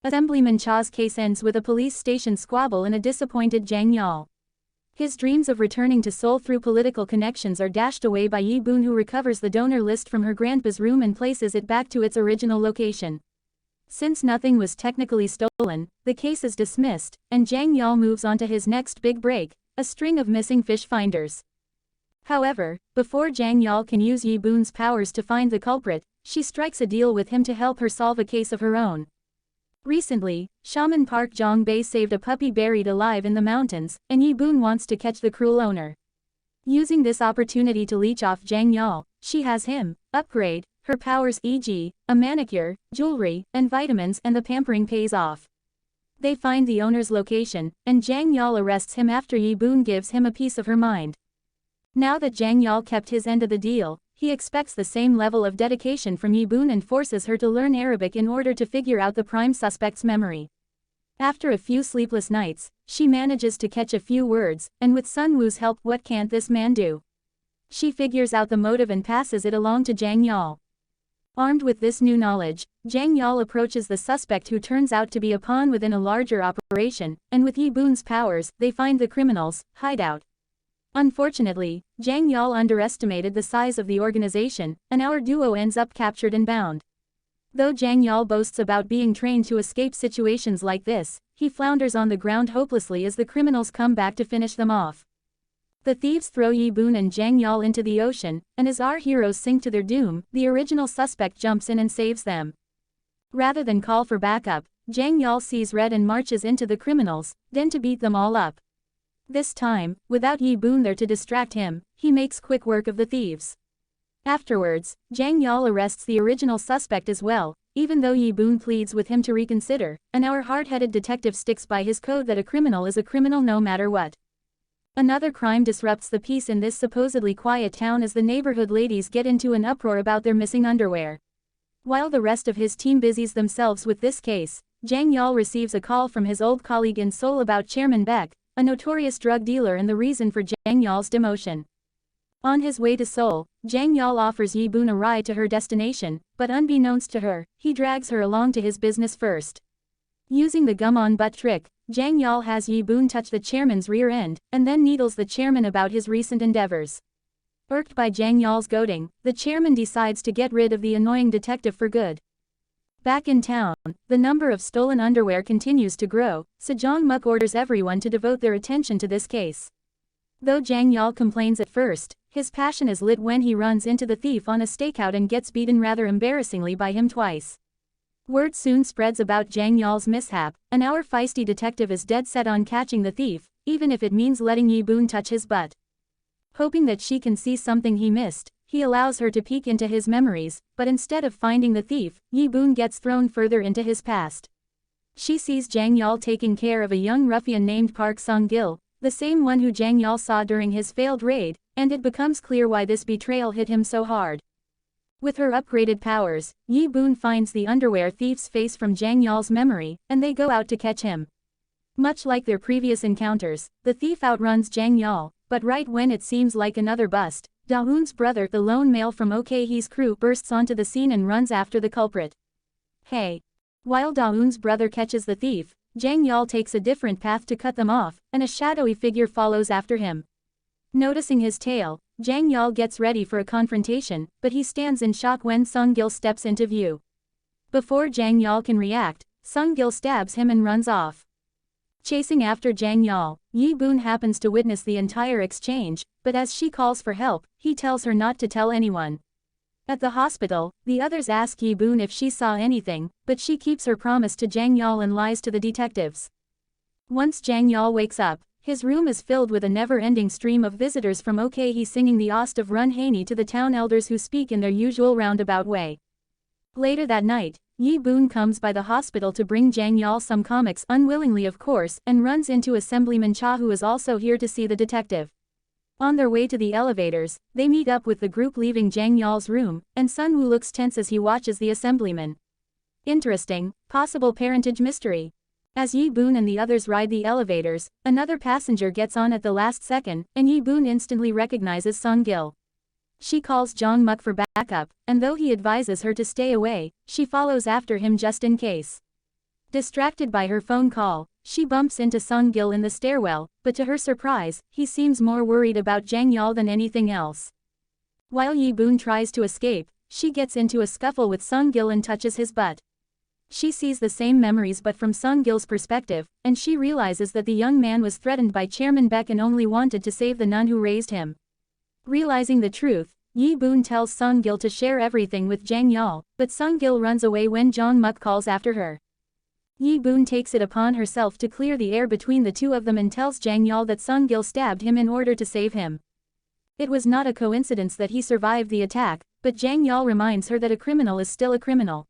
Assemblyman Cha's case ends with a police station squabble and a disappointed Jang Yol. His dreams of returning to Seoul through political connections are dashed away by Yi Boon, who recovers the donor list from her grandpa's room and places it back to its original location. Since nothing was technically stolen, the case is dismissed, and Jang Yol moves on to his next big break, a string of missing fish finders. However, before Jang Yol can use Yi Boon's powers to find the culprit, she strikes a deal with him to help her solve a case of her own. Recently, Shaman Park Jong-bae saved a puppy buried alive in the mountains, and Yi Boon wants to catch the cruel owner. Using this opportunity to leech off Jang Yol, she has him upgrade her powers, e.g., a manicure, jewelry, and vitamins, and the pampering pays off. They find the owner's location, and Jang Yol arrests him after Yi Boon gives him a piece of her mind. Now that Jang Yol kept his end of the deal, he expects the same level of dedication from Yi Boon and forces her to learn Arabic in order to figure out the prime suspect's memory. After a few sleepless nights, she manages to catch a few words, and with Sun Woo's help, what can't this man do? She figures out the motive and passes it along to Jang Yol. Armed with this new knowledge, Jang Yol approaches the suspect, who turns out to be a pawn within a larger operation, and with Yi Boon's powers, they find the criminal's hideout. Unfortunately, Jang Yol underestimated the size of the organization, and our duo ends up captured and bound. Though Jang Yol boasts about being trained to escape situations like this, he flounders on the ground hopelessly as the criminals come back to finish them off. The thieves throw Yi Boon and Jang Yol into the ocean, and as our heroes sink to their doom, the original suspect jumps in and saves them. Rather than call for backup, Jang Yol sees red and marches into the criminals, then to beat them all up. This time, without Yi Boon there to distract him, he makes quick work of the thieves. Afterwards, Jang Yol arrests the original suspect as well, even though Yi Boon pleads with him to reconsider, and our hard-headed detective sticks by his code that a criminal is a criminal no matter what. Another crime disrupts the peace in this supposedly quiet town as the neighborhood ladies get into an uproar about their missing underwear. While the rest of his team busies themselves with this case, Jang Yol receives a call from his old colleague in Seoul about Chairman Baek, a notorious drug dealer and the reason for Jang Yol's demotion. On his way to Seoul, Jang Yol offers Yi Boon a ride to her destination, but unbeknownst to her, he drags her along to his business first. Using the gum-on-butt trick, Jang Yol has Yi Boon touch the chairman's rear end, and then needles the chairman about his recent endeavors. Irked by Jang Yol's goading, the chairman decides to get rid of the annoying detective for good. Back in town, the number of stolen underwear continues to grow, so Jong Muk orders everyone to devote their attention to this case. Though Jang Yol complains at first, his passion is lit when he runs into the thief on a stakeout and gets beaten rather embarrassingly by him twice. Word soon spreads about Jang Yol's mishap, and our feisty detective is dead set on catching the thief, even if it means letting Yi Boon touch his butt. Hoping that she can see something he missed, he allows her to peek into his memories, but instead of finding the thief, Yi Boon gets thrown further into his past. She sees Jang Yol taking care of a young ruffian named Park Sung-gil, the same one who Jang Yol saw during his failed raid, and it becomes clear why this betrayal hit him so hard. With her upgraded powers, Yi Boon finds the underwear thief's face from Jang Yol's memory, and they go out to catch him. Much like their previous encounters, the thief outruns Jang Yol, but right when it seems like another bust, Da-hoon's brother, the lone male from OK-hee's crew, bursts onto the scene and runs after the culprit. Hey! While Da-hoon's brother catches the thief, Jang Yol takes a different path to cut them off, and a shadowy figure follows after him. Noticing his tail, Jang Yol gets ready for a confrontation, but he stands in shock when Sung-gil steps into view. Before Jang Yol can react, Sung-gil stabs him and runs off. Chasing after Jang Yol, Yi Boon happens to witness the entire exchange, but as she calls for help, he tells her not to tell anyone. At the hospital, the others ask Yi Boon if she saw anything, but she keeps her promise to Jang Yol and lies to the detectives. Once Jang Yol wakes up, his room is filled with a never-ending stream of visitors from OK-hee singing the Ost of Run Haney to the town elders who speak in their usual roundabout way. Later that night, Yi Boon comes by the hospital to bring Jang Yol some comics, unwillingly of course, and runs into Assemblyman Cha, who is also here to see the detective. On their way to the elevators, they meet up with the group leaving Jang Yol's room, and Sun Woo looks tense as he watches the assemblyman. Interesting, possible parentage mystery. As Yi Boon and the others ride the elevators, another passenger gets on at the last second, and Yi Boon instantly recognizes Sung-gil. She calls Jong Muk for backup, and though he advises her to stay away, she follows after him just in case. Distracted by her phone call, she bumps into Sung Gil in the stairwell, but to her surprise, he seems more worried about Jang Yol than anything else. While Yi Boon tries to escape, she gets into a scuffle with Sung Gil and touches his butt. She sees the same memories but from Sung Gil's perspective, and she realizes that the young man was threatened by Chairman Baek and only wanted to save the nun who raised him. Realizing the truth, Yi Boon tells Sung Gil to share everything with Jang Yol, but Sung Gil runs away when Jong Muk calls after her. Yi Boon takes it upon herself to clear the air between the two of them and tells Jang Yol that Sung Gil stabbed him in order to save him. It was not a coincidence that he survived the attack, but Jang Yol reminds her that a criminal is still a criminal.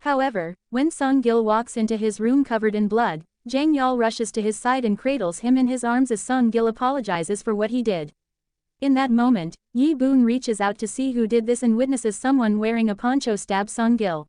However, when Sung Gil walks into his room covered in blood, Jang Yol rushes to his side and cradles him in his arms as Sung Gil apologizes for what he did. In that moment, Yi Boon reaches out to see who did this and witnesses someone wearing a poncho stab Sung Gil.